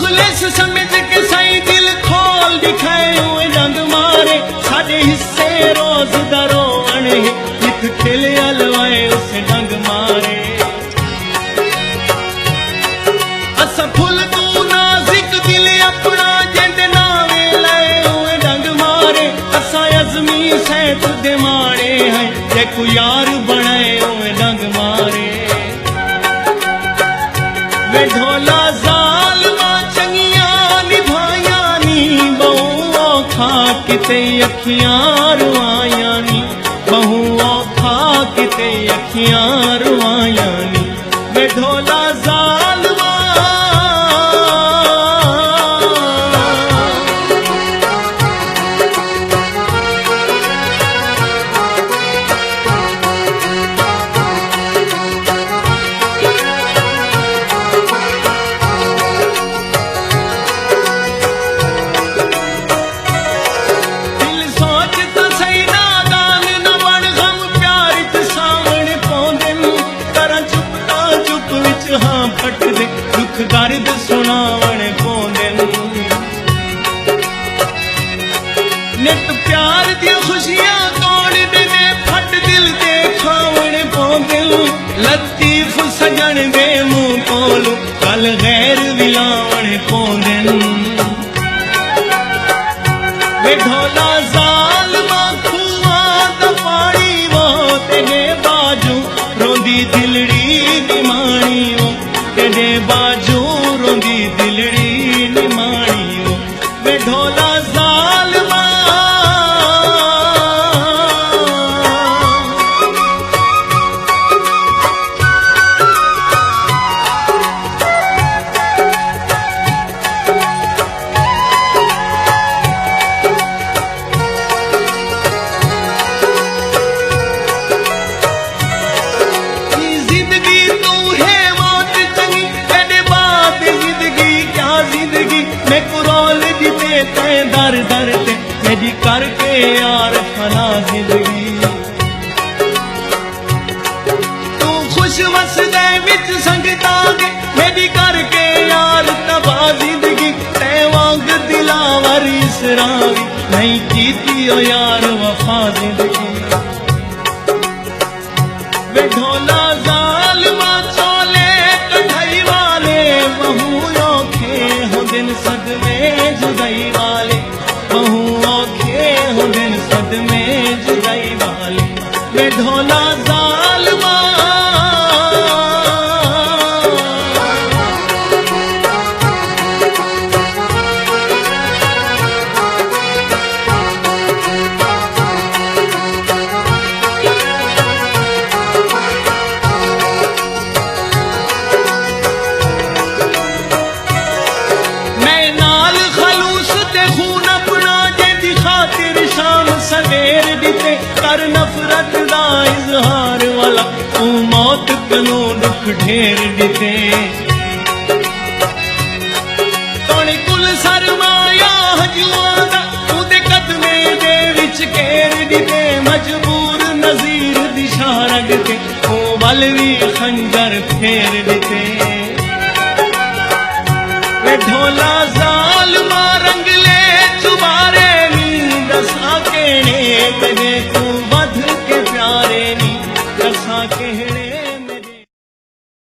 कमलेश समझ के सही दिल खोल दिखाए हुए रंग मारे साडे हिस्से रोज दरोण लिख खिल अलवाए उस डंग मारे असा फुल तू नाजिक दिल अपना जिंद नावे लाए हुए डंग मारे असा अजमी सैत दे मारे हैं जे को यार बनाए हुए डंग मारे वे ढोला जालमा चंगिया निभाया नी बहु औखा किते अखियां रुआया नी बहु औखा किते अखियां रुआया नी वे ढोला जालमा फट दे दुख दर्द सुनावण पौंदे नित प्यार दी खुशियां तोड़ दे फट दिल दे खावण पौंदे लतीफ सजन दे मुंह कोल कल गैर विलावण पौंदे वे ढोला जालमा खुआ दा पानी वो तेरे बाजू रोंदी दिलड़ी निमाणी तेरे बाजू रोंदी दिलड़ी निमाणी वे ढोला जालमा दर दर ते मेरी करके यार फना जिंदगी तू खुश वसदे विच संगता दे मेरी करके यार तबाह जिंदगी ते वांग दिलावर इसरावी नहीं कीती ओ यार वफा जिंदगी वे ढोला जालमा चोले कढ़ाई वाले बहु औखे हो दिन सदमे जुदाई वाले बहु औखे हो दिन सदमे जुदाई वाले वे ढोला जालमा सवेर दिते कर नफरत दा इजहार वाला तू मौत कनो दुख ढेर दिते तोने कुल सरमाया हजूआं दा उदे कदमे दे विच घेर दिते मजबूर नजीर दिशा रगते ओ वल वी खंजर फेर दिते वे ढोला जालमा रंगले चुबारे दसा कहने तू बध के प्यारे नी दसा कहने